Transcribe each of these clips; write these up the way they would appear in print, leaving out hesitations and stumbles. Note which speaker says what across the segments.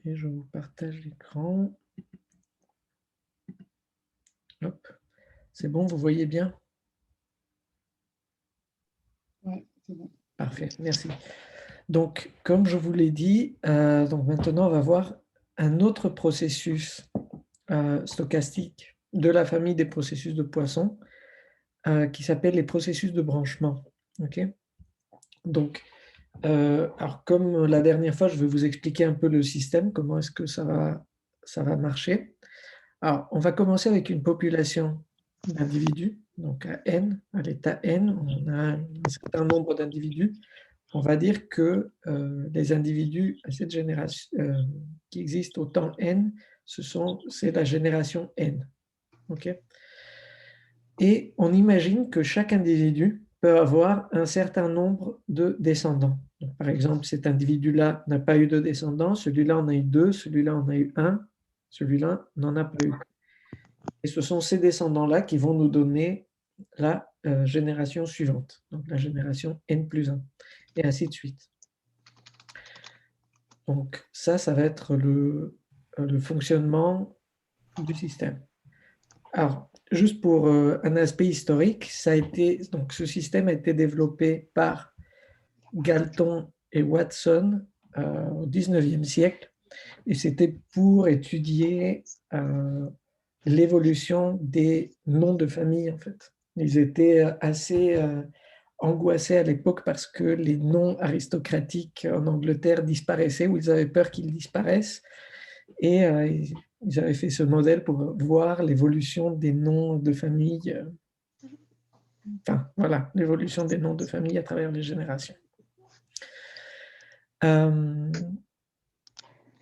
Speaker 1: et je vous partage l'écran. Hop, c'est bon, vous voyez bien?
Speaker 2: Oui, c'est bon.
Speaker 1: Parfait, merci. Donc, comme je vous l'ai dit, donc maintenant, on va voir un autre processus stochastique de la famille des processus de Poisson qui s'appelle les processus de branchement. Ok. Donc, alors comme la dernière fois, je vais vous expliquer un peu le système, comment est-ce que ça va marcher. Alors, on va commencer avec une population d'individus, donc à n, à l'état n, on a un certain nombre d'individus. On va dire que les individus à cette génération, qui existent au temps n, c'est la génération n. Okay. Et on imagine que chaque individu peut avoir un certain nombre de descendants. Donc, par exemple, cet individu-là n'a pas eu de descendants, celui-là en a eu 2, celui-là en a eu 1, celui-là n'en a pas eu. Et ce sont ces descendants-là qui vont nous donner la génération suivante, donc la génération n plus 1, et ainsi de suite. Donc ça va être le fonctionnement du système. Alors, juste pour un aspect historique, donc ce système a été développé par Galton et Watson au XIXe siècle, et c'était pour étudier l'évolution des noms de famille, en fait. Ils étaient assez angoissés à l'époque parce que les noms aristocratiques en Angleterre disparaissaient, ou ils avaient peur qu'ils disparaissent, et ils avaient fait ce modèle pour voir l'évolution des noms de famille, enfin voilà, l'évolution des noms de famille à travers les générations.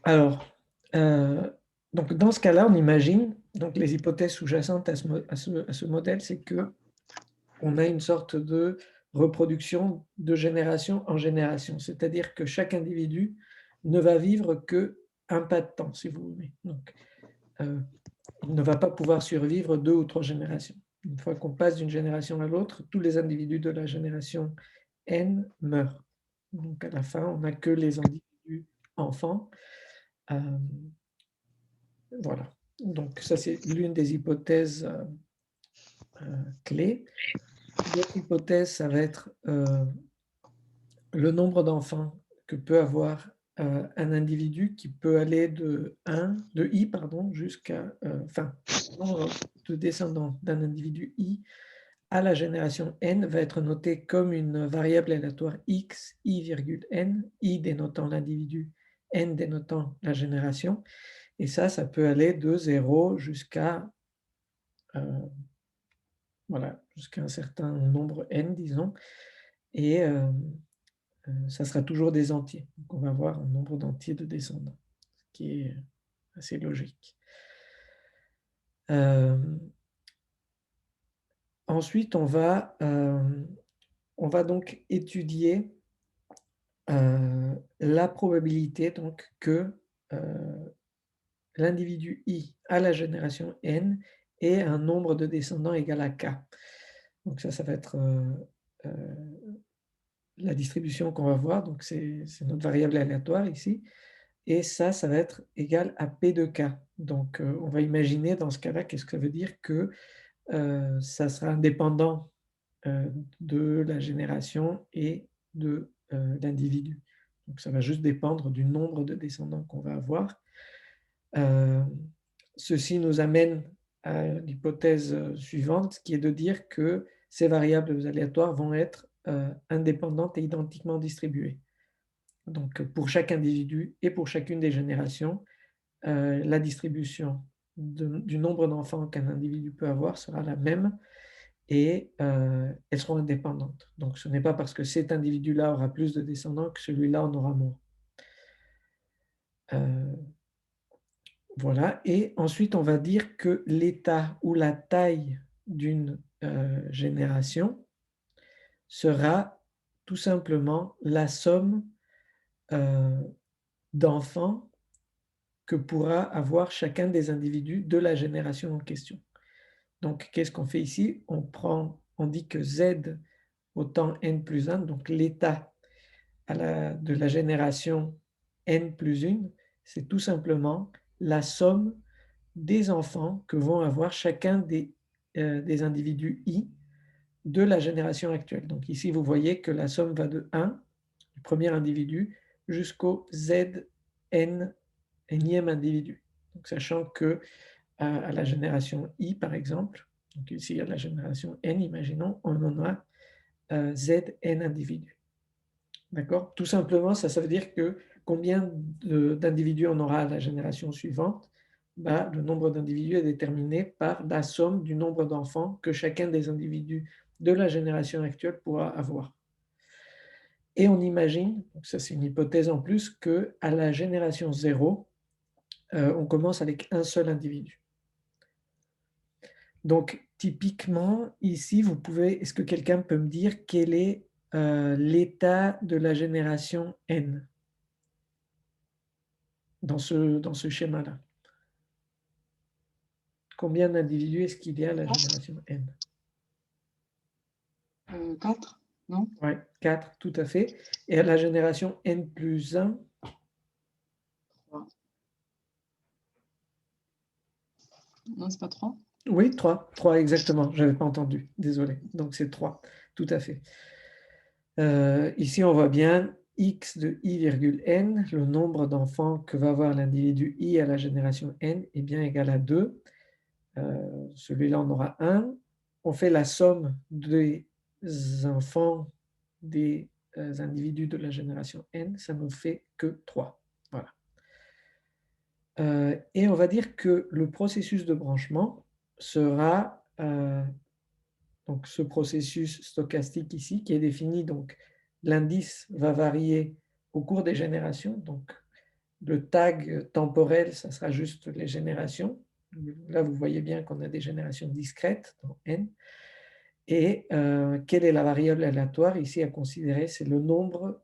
Speaker 1: Alors, donc dans ce cas-là, on imagine, donc les hypothèses sous-jacentes à ce modèle, c'est que on a une sorte de reproduction de génération en génération, c'est-à-dire que chaque individu ne va vivre qu'un pas de temps, si vous voulez. Donc, il ne va pas pouvoir survivre 2 ou 3 générations. Une fois qu'on passe d'une génération à l'autre, tous les individus de la génération N meurent. Donc à la fin, on n'a que les individus enfants. Voilà. Donc ça, c'est l'une des hypothèses clés. L'autre hypothèse, ça va être le nombre d'enfants que peut avoir un individu, qui peut aller de i, pardon, jusqu'à, enfin, le nombre de descendants d'un individu i à la génération n va être noté comme une variable aléatoire x, i virgule n, i dénotant l'individu, n dénotant la génération. Et ça peut aller de 0 jusqu'à voilà, jusqu'à un certain nombre n, disons, et ça sera toujours des entiers. Donc on va avoir un nombre d'entiers de descendants, ce qui est assez logique. Ensuite, on va donc étudier la probabilité donc, que l'individu i à la génération n ait un nombre de descendants égal à k. Donc ça va être la distribution qu'on va voir, donc c'est notre variable aléatoire ici, et ça va être égal à P de K. Donc on va imaginer dans ce cas-là, qu'est-ce que ça veut dire? Que ça sera indépendant de la génération et de l'individu. Donc ça va juste dépendre du nombre de descendants qu'on va avoir. Ceci nous amène à l'hypothèse suivante, qui est de dire que ces variables aléatoires vont être indépendantes et identiquement distribuées. Donc, pour chaque individu et pour chacune des générations, la distribution du nombre d'enfants qu'un individu peut avoir sera la même, et elles seront indépendantes. Donc, ce n'est pas parce que cet individu-là aura plus de descendants que celui-là en aura moins. Voilà, et ensuite on va dire que l'état ou la taille d'une génération sera tout simplement la somme d'enfants que pourra avoir chacun des individus de la génération en question. Donc qu'est-ce qu'on fait ici? On dit que Z au temps n plus 1, donc l'état de la génération n plus 1, c'est tout simplement la somme des enfants que vont avoir chacun des individus I de la génération actuelle. Donc ici, vous voyez que la somme va de 1, le premier individu, jusqu'au ZN énième individu. Donc, sachant que à la génération I, par exemple, donc ici à la génération N, imaginons, on en a ZN individus. D'accord? Tout simplement, ça veut dire que combien d'individus on aura à la génération suivante? Bah, le nombre d'individus est déterminé par la somme du nombre d'enfants que chacun des individus de la génération actuelle pourra avoir. Et on imagine, donc ça c'est une hypothèse en plus, qu'à la génération 0, on commence avec un seul individu. Donc typiquement, ici, vous pouvez, est-ce que quelqu'un peut me dire quel est l'état de la génération N dans ce schéma-là? Combien d'individus est-ce qu'il y a à la génération N?
Speaker 2: 4, non?
Speaker 1: Oui, 4, tout à fait. Et à la génération N plus 1?
Speaker 2: 3. Non, c'est pas 3?
Speaker 1: Oui, 3. 3 exactement. Je n'avais pas entendu. Désolé. Donc c'est 3, tout à fait. Ici, on voit bien x de i virgule n, le nombre d'enfants que va avoir l'individu i à la génération n est bien égal à 2. Celui-là, on aura 1. On fait la somme des enfants des individus de la génération n, ça ne fait que 3. Voilà. Et on va dire que le processus de branchement sera donc ce processus stochastique ici, qui est défini, donc l'indice va varier au cours des générations, donc le tag temporel, ça sera juste les générations. Là, vous voyez bien qu'on a des générations discrètes dans n. Et quelle est la variable aléatoire ici à considérer? C'est le nombre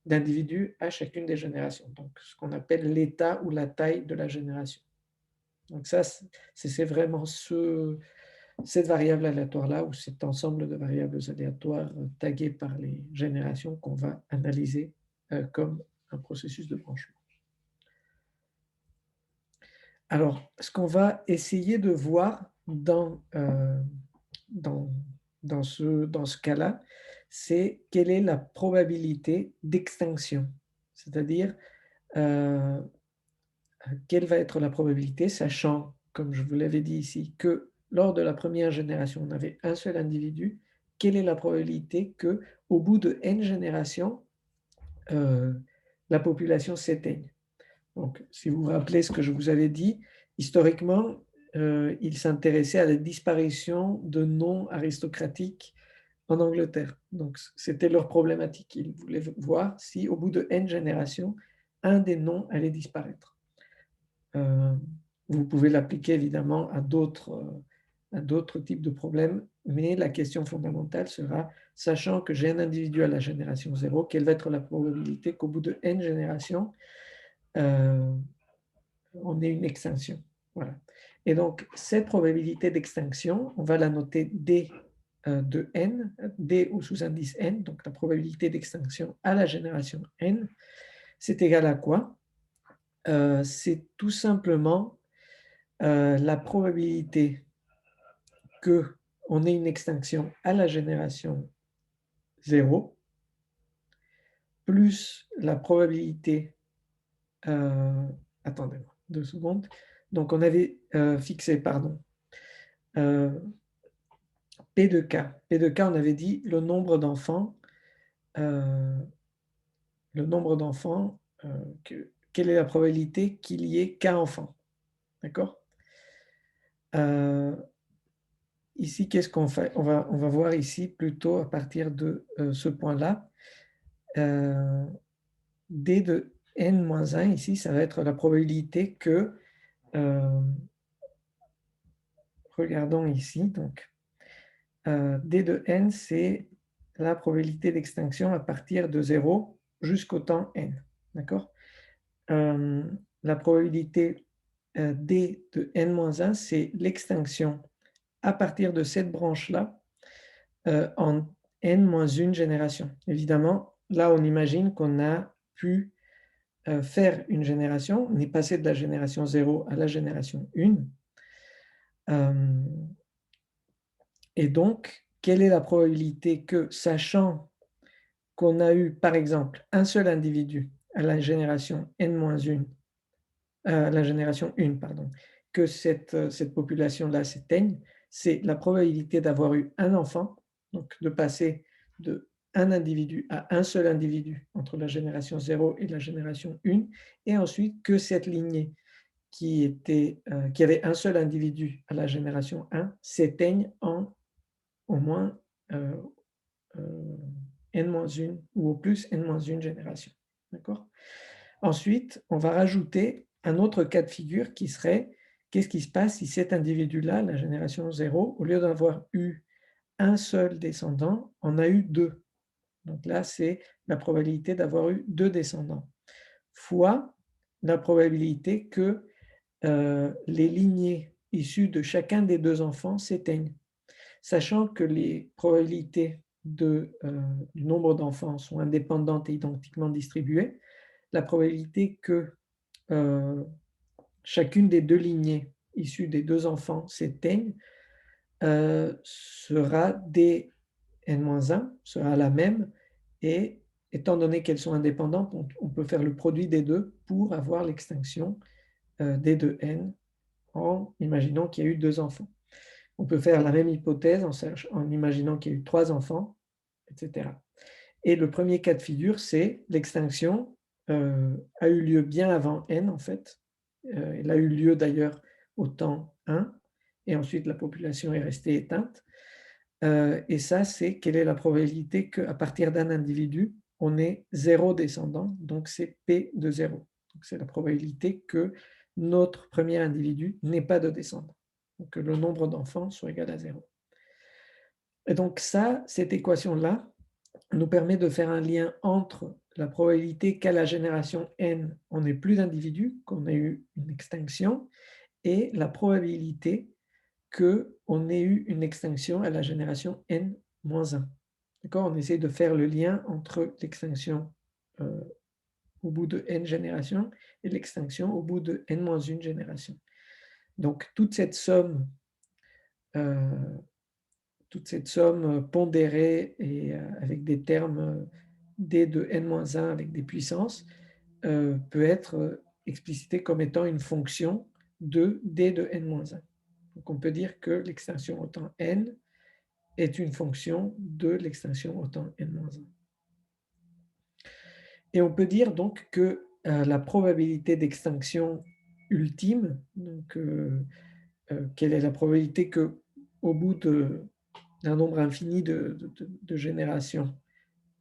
Speaker 1: d'individus à chacune des générations, donc ce qu'on appelle l'état ou la taille de la génération. Donc ça, c'est vraiment cette variable aléatoire-là, ou cet ensemble de variables aléatoires taguées par les générations qu'on va analyser comme un processus de branchement. Alors, ce qu'on va essayer de voir dans ce cas-là, c'est quelle est la probabilité d'extinction. C'est-à-dire, quelle va être la probabilité, sachant, comme je vous l'avais dit ici, que lors de la première génération, on avait un seul individu, quelle est la probabilité qu'au bout de n générations, la population s'éteigne? Donc, si vous vous rappelez ce que je vous avais dit, historiquement, ils s'intéressaient à la disparition de noms aristocratiques en Angleterre. Donc, c'était leur problématique. Ils voulaient voir si, au bout de n générations, un des noms allait disparaître. Vous pouvez l'appliquer évidemment à d'autres types de problèmes, mais la question fondamentale sera, sachant que j'ai un individu à la génération 0, quelle va être la probabilité qu'au bout de n générations, on ait une extinction. Voilà. Et donc, cette probabilité d'extinction, on va la noter D de n, D au sous-indice n, donc la probabilité d'extinction à la génération n, c'est égal à quoi? C'est tout simplement la probabilité qu'on ait une extinction à la génération 0 plus la probabilité, attendez-moi 2 secondes, donc on avait fixé, pardon, P de K. P de K, on avait dit le nombre d'enfants, quelle est la probabilité qu'il y ait K enfants, d'accord? Ici, qu'est-ce qu'on fait? On va voir ici plutôt à partir de ce point-là. D de n-1, ici, ça va être la probabilité que, regardons ici, donc, D de n, c'est la probabilité d'extinction à partir de 0 jusqu'au temps n, d'accord? La probabilité D de n-1, c'est l'extinction à partir de cette branche-là en n-1 génération. Évidemment, là, on imagine qu'on a pu faire une génération, on est passé de la génération 0 à la génération 1. Et donc, quelle est la probabilité que, sachant qu'on a eu, par exemple, un seul individu à la génération n-1, la génération 1, pardon, que cette population-là s'éteigne, c'est la probabilité d'avoir eu un enfant, donc de passer de un individu à un seul individu entre la génération 0 et la génération 1, et ensuite que cette lignée qui avait un seul individu à la génération 1 s'éteigne en au moins n-1 ou au plus n-1 génération. D'accord? Ensuite, on va rajouter un autre cas de figure qui serait, qu'est-ce qui se passe si cet individu-là, la génération 0, au lieu d'avoir eu un seul descendant, en a eu deux. Donc là, c'est la probabilité d'avoir eu deux descendants, fois la probabilité que les lignées issues de chacun des deux enfants s'éteignent. Sachant que les probabilités du nombre d'enfants sont indépendantes et identiquement distribuées, la probabilité que chacune des deux lignées issues des deux enfants s'éteigne sera d n-1, sera la même, et étant donné qu'elles sont indépendantes, on peut faire le produit des deux pour avoir l'extinction d de n en imaginant qu'il y a eu deux enfants. On peut faire la même hypothèse en imaginant qu'il y a eu trois enfants, etc. Et le premier cas de figure, c'est l'extinction a eu lieu bien avant n, en fait. Elle a eu lieu d'ailleurs au temps 1, et ensuite la population est restée éteinte. Et ça, c'est quelle est la probabilité qu'à partir d'un individu, on ait zéro descendant, donc c'est P de 0. Donc c'est la probabilité que notre premier individu n'ait pas de descendant, donc que le nombre d'enfants soit égal à 0. Et donc ça, cette équation-là, nous permet de faire un lien entre la probabilité qu'à la génération n, on n'ait plus d'individus, qu'on ait eu une extinction, et la probabilité qu'on ait eu une extinction à la génération n-1. D'accord? On essaie de faire le lien entre l'extinction au bout de n générations et l'extinction au bout de n-1 génération. Donc, toute cette somme pondérée et avec des termes d de n-1 avec des puissances peut être explicitée comme étant une fonction de d de n-1. Donc on peut dire que l'extinction au temps n est une fonction de l'extinction au temps n-1. Et on peut dire donc que la probabilité d'extinction ultime, donc quelle est la probabilité que au bout d'un nombre infini de générations,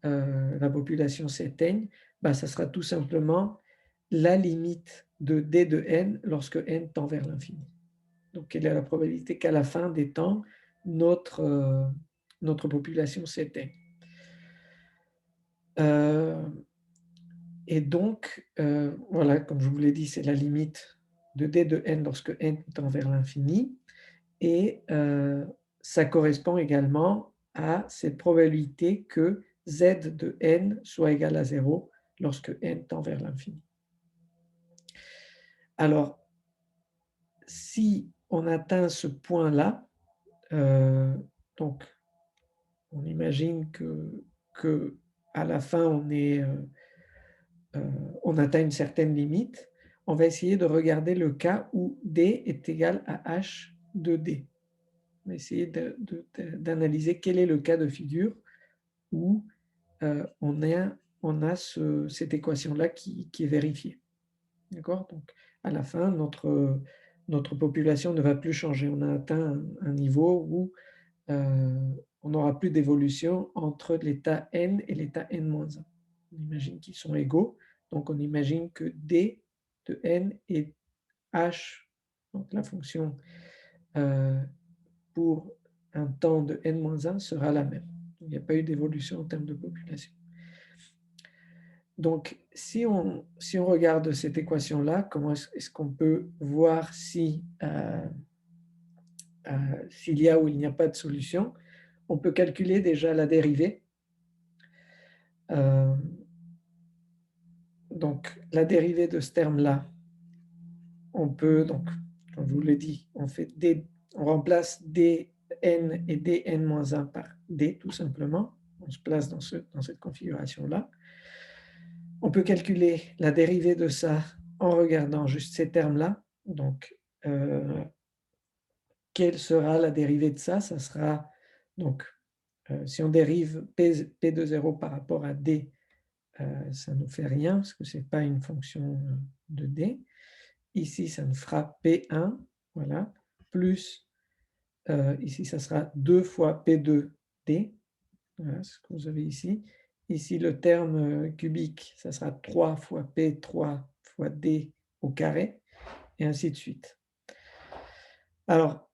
Speaker 1: la population s'éteigne, bah, ça sera tout simplement la limite de d de n lorsque n tend vers l'infini. Donc, quelle est la probabilité qu'à la fin des temps, notre population s'éteigne. Et donc, voilà, comme je vous l'ai dit, c'est la limite de d de n lorsque n tend vers l'infini. Et ça correspond également à cette probabilité que z de n soit égal à 0 lorsque n tend vers l'infini. Alors, si on atteint ce point-là, donc on imagine que à la fin on atteint une certaine limite, on va essayer de regarder le cas où d est égal à h de d. On va essayer d'analyser quel est le cas de figure où on a cette équation-là qui est vérifiée. D'accord? Donc, à la fin, notre population ne va plus changer. On a atteint un niveau où on n'aura plus d'évolution entre l'état n et l'état n-1. On imagine qu'ils sont égaux, donc on imagine que d de n et h, donc la fonction pour un temps de n-1 sera la même. Il n'y a pas eu d'évolution en termes de population. Donc, si on regarde cette équation-là, comment est-ce qu'on peut voir s'il y a ou il n'y a pas de solution? On peut calculer déjà la dérivée. donc, la dérivée de ce terme-là, on peut, donc, comme je vous l'ai dit, on remplace dn et dn-1 par d, tout simplement. On se place dans cette configuration-là. On peut calculer la dérivée de ça en regardant juste ces termes-là. Donc, quelle sera la dérivée de ça? Ça sera, donc, si on dérive p de 0 par rapport à d, ça ne nous fait rien, parce que ce n'est pas une fonction de d. Ici, ça nous fera P1, voilà, plus, ici, ça sera 2 fois P2D, voilà ce que vous avez ici. Ici, le terme cubique, ça sera 3 fois P3 fois D au carré, et ainsi de suite. Alors,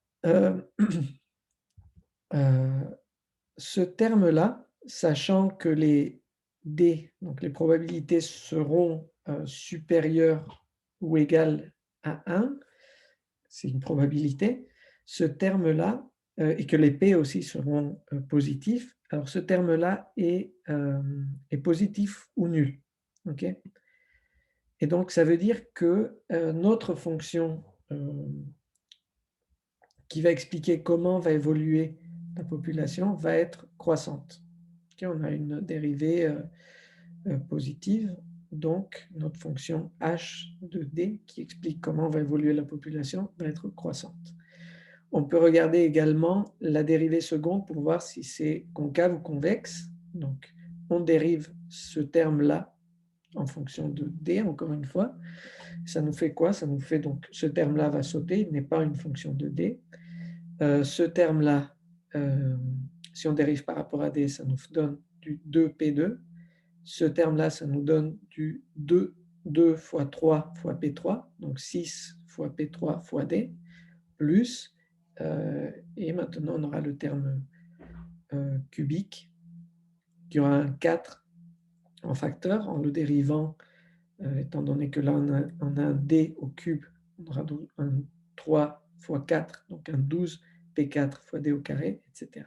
Speaker 1: ce terme-là, sachant que les D, donc les probabilités seront supérieures ou égales à 1, c'est une probabilité, ce terme-là, et que les P aussi seront positifs, alors ce terme-là est positif ou nul. Okay, et donc, ça veut dire que notre fonction qui va expliquer comment va évoluer la population va être croissante. Okay, on a une dérivée positive, donc notre fonction h de d qui explique comment va évoluer la population va être croissante. On peut regarder également la dérivée seconde pour voir si c'est concave ou convexe. Donc, on dérive ce terme-là en fonction de d, encore une fois. Ça nous fait quoi? Ça nous fait donc, ce terme-là va sauter, il n'est pas une fonction de d. Ce terme-là, si on dérive par rapport à d, ça nous donne du 2p2. Ce terme-là, ça nous donne du 2 fois 3 fois p3, donc 6 fois p3 fois d, plus, et maintenant on aura le terme cubique, qui aura un 4 en facteur, en le dérivant, étant donné que là on a un d au cube, on aura donc un 3 fois 4, donc un 12 p4 fois d au carré, etc.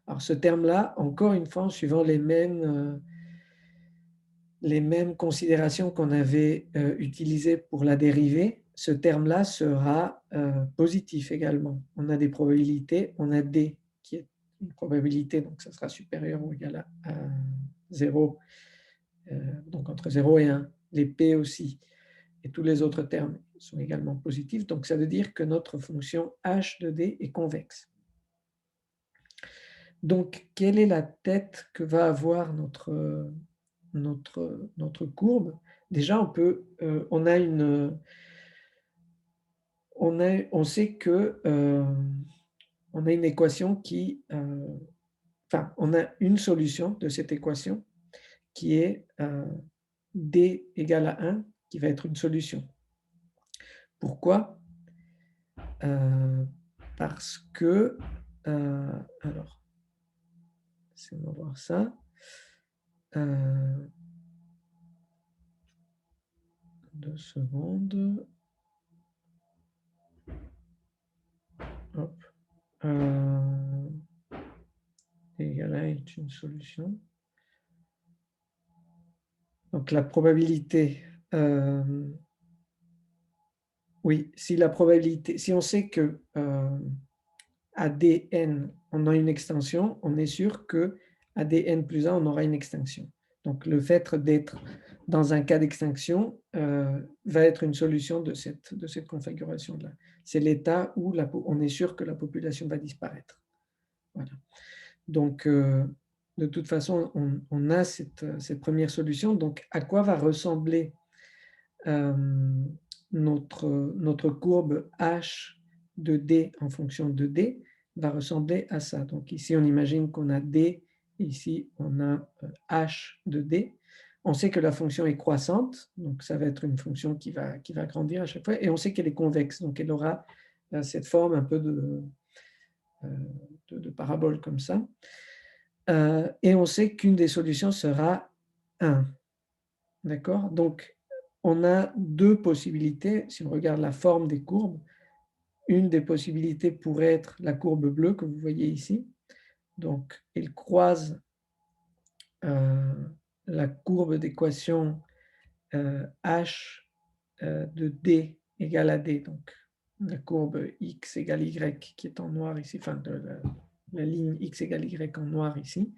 Speaker 1: Alors ce terme-là, encore une fois, en suivant les mêmes considérations qu'on avait utilisées pour la dérivée, ce terme-là sera positif également. On a des probabilités, on a D qui est une probabilité, donc ça sera supérieur ou égal à 0, donc entre 0 et 1. Les P aussi, et tous les autres termes sont également positifs, donc ça veut dire que notre fonction h de D est convexe. Donc, quelle est la tête que va avoir notre courbe? Déjà, on sait que on a une équation qui, enfin, on a une solution de cette équation qui est d égale à 1, qui va être une solution. Pourquoi? Parce que, alors, laissez-moi voir ça. 2 secondes. Hop. Égal à est une solution. Donc la probabilité, oui, si on sait que à dn, on a une extension, on est sûr que à dn plus 1, on aura une extinction. Donc le fait d'être dans un cas d'extinction va être une solution de cette configuration-là. C'est l'état où on est sûr que la population va disparaître. Voilà. Donc, de toute façon, on a cette première solution. Donc, à quoi va ressembler notre courbe h de d en fonction de d va ressembler à ça. Donc, ici, on imagine qu'on a d, ici, on a h de d. On sait que la fonction est croissante, donc ça va être une fonction qui va grandir à chaque fois, et on sait qu'elle est convexe, donc elle aura cette forme un peu de parabole comme ça. Et on sait qu'une des solutions sera 1. D'accord? Donc, on a deux possibilités. Si on regarde la forme des courbes, une des possibilités pourrait être la courbe bleue que vous voyez ici. Donc, elle croise la courbe d'équation h de d égale à d, donc la courbe x égale y qui est en noir ici, enfin de la ligne x égale y en noir ici,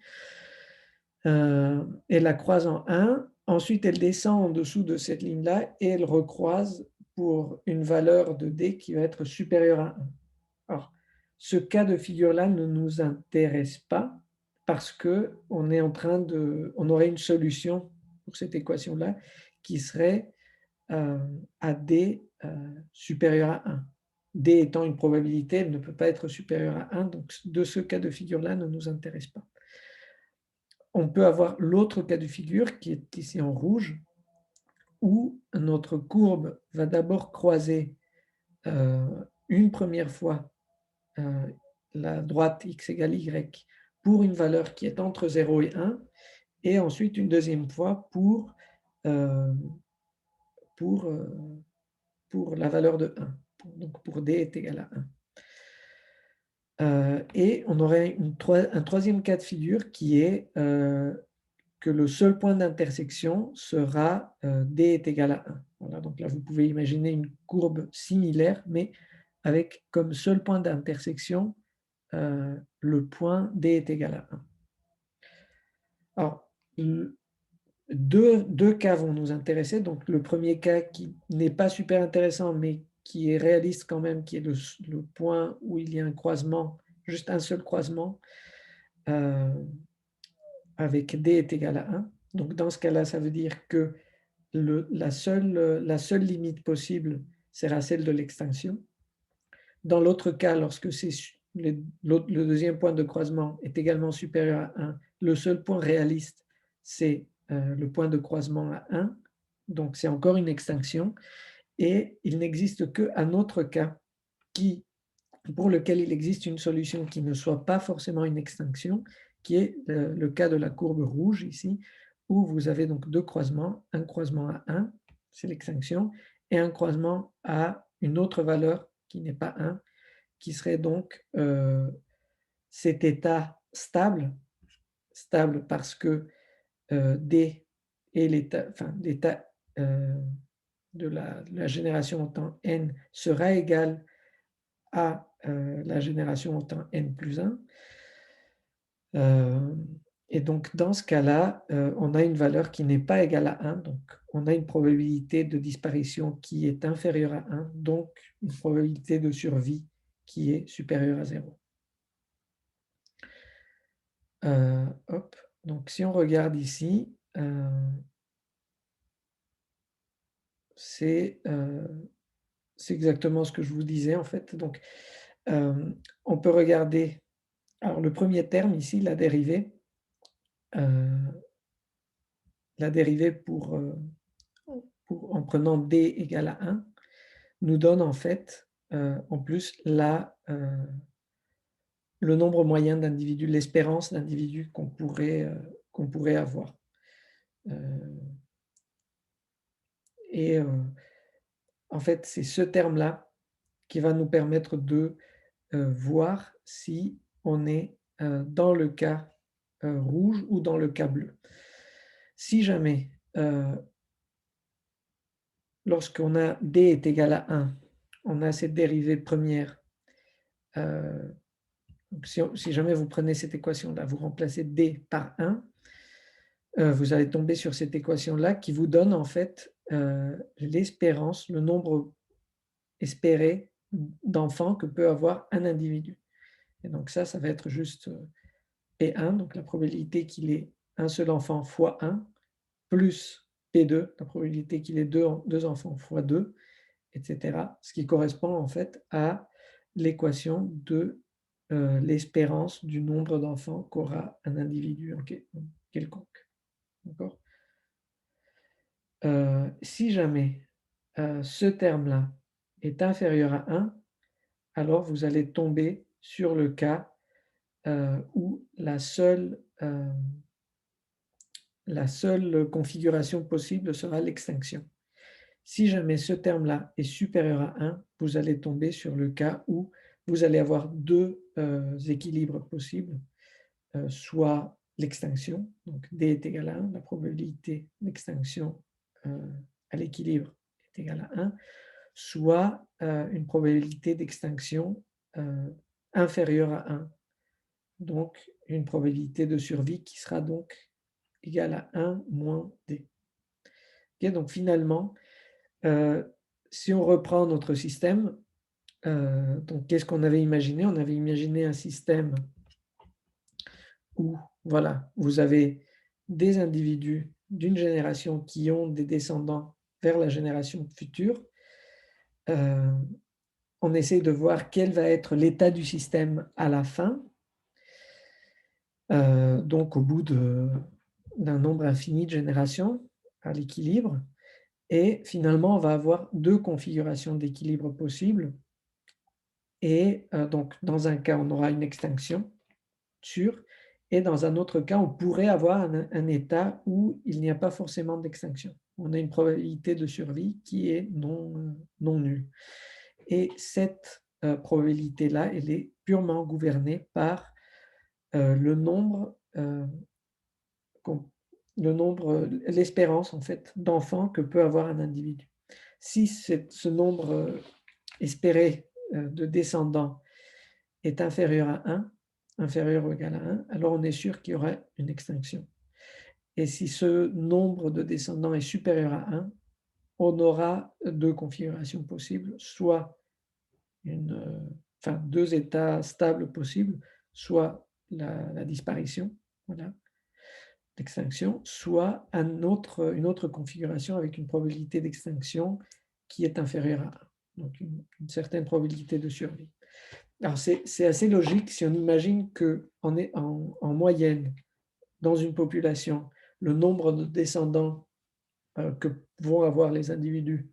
Speaker 1: elle la croise en 1, ensuite elle descend en dessous de cette ligne-là et elle recroise pour une valeur de d qui va être supérieure à 1. Alors, ce cas de figure-là ne nous intéresse pas parce qu'on est en train on aurait une solution pour cette équation-là qui serait à d supérieur à 1. D étant une probabilité, elle ne peut pas être supérieure à 1, donc de ce cas de figure-là ne nous intéresse pas. On peut avoir l'autre cas de figure qui est ici en rouge, où notre courbe va d'abord croiser une première fois la droite x égale y pour une valeur qui est entre 0 et 1, et ensuite une deuxième fois euh, pour, euh, pour la valeur de 1, donc pour d est égal à 1. Et on aurait un troisième cas de figure qui est que le seul point d'intersection sera d est égal à 1. Voilà, donc là, vous pouvez imaginer une courbe similaire, mais avec comme seul point d'intersection le point d est égal à 1. Alors, deux cas vont nous intéresser. Donc, le premier cas qui n'est pas super intéressant, mais qui est réaliste quand même, qui est le point où il y a un croisement, juste un seul croisement, avec d est égal à 1. Donc, dans ce cas-là, ça veut dire que la seule limite possible sera celle de l'extinction. Dans l'autre cas, lorsque le deuxième point de croisement est également supérieur à 1, le seul point réaliste, c'est le point de croisement à 1, donc c'est encore une extinction, et il n'existe qu'un autre cas pour lequel il existe une solution qui ne soit pas forcément une extinction, qui est le cas de la courbe rouge ici, où vous avez donc deux croisements, un croisement à 1, c'est l'extinction, et un croisement à une autre valeur qui n'est pas 1, qui serait donc cet état stable, stable parce que D est l'état de la génération en temps n sera égal à la génération en temps n plus 1. Et donc, dans ce cas-là, on a une valeur qui n'est pas égale à 1, donc on a une probabilité de disparition qui est inférieure à 1, donc une probabilité de survie qui est supérieure à 0. Hop, donc si on regarde ici, c'est exactement ce que je vous disais en fait. Donc, on peut regarder, alors le premier terme ici, la dérivée en prenant d égale à 1, nous donne en fait en plus le nombre moyen d'individus, l'espérance d'individus qu'on pourrait avoir. Et en fait, c'est ce terme-là qui va nous permettre de voir si on est dans le cas rouge ou dans le cas bleu. Si jamais, lorsqu'on a d est égal à 1, on a cette dérivée première, donc si jamais vous prenez cette équation-là, vous remplacez d par 1, vous allez tomber sur cette équation-là qui vous donne en fait l'espérance, le nombre espéré d'enfants que peut avoir un individu. Et donc ça va être juste P1, donc la probabilité qu'il ait un seul enfant fois 1, plus P2, la probabilité qu'il ait deux enfants fois 2, etc. Ce qui correspond en fait à l'équation de l'espérance du nombre d'enfants qu'aura un individu quelconque. D'accord ? Si jamais ce terme-là est inférieur à 1, alors vous allez tomber sur le cas où la seule configuration possible sera l'extinction. Si jamais ce terme-là est supérieur à 1, vous allez tomber sur le cas où vous allez avoir deux équilibres possibles, soit l'extinction, donc D est égal à 1, la probabilité d'extinction à l'équilibre est égale à 1, soit une probabilité d'extinction inférieure à 1. Donc une probabilité de survie qui sera donc égale à 1 moins D. Okay, donc finalement, si on reprend notre système, donc qu'est-ce qu'on avait imaginé? On avait imaginé un système où, voilà, vous avez des individus d'une génération qui ont des descendants vers la génération future. On essaie de voir quel va être l'état du système à la fin, donc au bout d'un nombre infini de générations, à l'équilibre. Et finalement, on va avoir 2 configurations d'équilibre possibles. Et donc dans un cas, on aura une extinction sûre, et dans un autre cas, on pourrait avoir un état où il n'y a pas forcément d'extinction. On a une probabilité de survie qui est non nulle. Et cette probabilité-là, elle est purement gouvernée par le nombre, l'espérance en fait d'enfants que peut avoir un individu. Si ce nombre espéré de descendants est inférieur à 1, inférieur ou égal à 1, alors on est sûr qu'il y aura une extinction. Et si ce nombre de descendants est supérieur à 1, on aura 2 configurations possibles, soit enfin 2 états stables possibles, soit la disparition, voilà, l'extinction, soit une autre configuration avec une probabilité d'extinction qui est inférieure à 1, donc une certaine probabilité de survie. Alors c'est assez logique si on imagine qu'en en moyenne, dans une population, le nombre de descendants que vont avoir les individus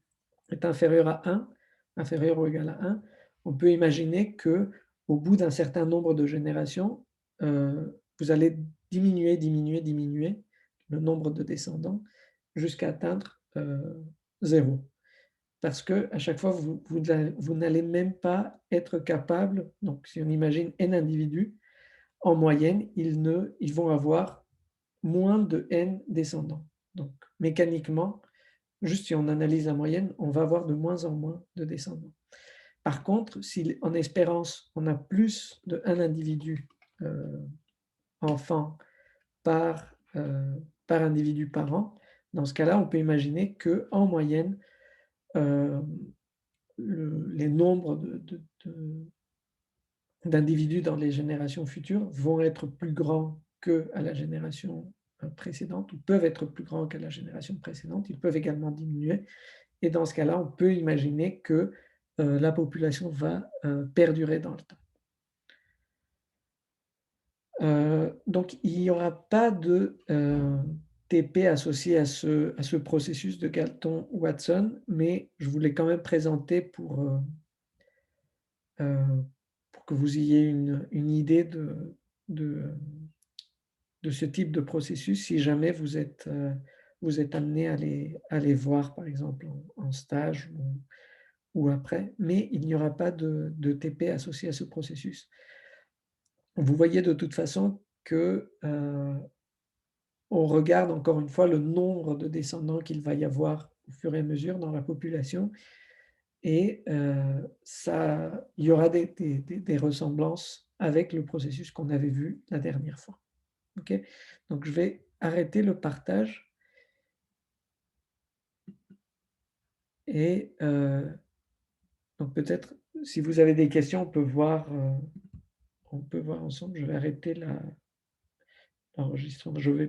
Speaker 1: est inférieur à 1, inférieur ou égal à 1, on peut imaginer qu'au bout d'un certain nombre de générations, vous allez diminuer le nombre de descendants jusqu'à atteindre 0. Parce qu'à chaque fois, vous n'allez même pas être capable, donc si on imagine n individus, en moyenne, ils vont avoir moins de n descendants. Donc mécaniquement, juste si on analyse la moyenne, on va avoir de moins en moins de descendants. Par contre, si en espérance, on a plus de un individu enfant par individu par an, dans ce cas-là, on peut imaginer qu'en moyenne, les nombres d'individus dans les générations futures vont être plus grands qu'à la génération précédente, ou peuvent être plus grands qu'à la génération précédente. Ils peuvent également diminuer. Et dans ce cas-là, on peut imaginer que la population va perdurer dans le temps. Donc, il n'y aura pas de TP associé à ce processus de Galton-Watson, mais je voulais quand même présenter pour que vous ayez une idée de ce type de processus si jamais vous êtes amené à les voir, par exemple, en stage ou après, mais il n'y aura pas de TP associé à ce processus. Vous voyez de toute façon que on regarde encore une fois le nombre de descendants qu'il va y avoir au fur et à mesure dans la population, et il y aura des ressemblances avec le processus qu'on avait vu la dernière fois. OK? Donc je vais arrêter le partage et donc peut-être si vous avez des questions, on peut voir ensemble. Je vais arrêter l'enregistrement. Je vais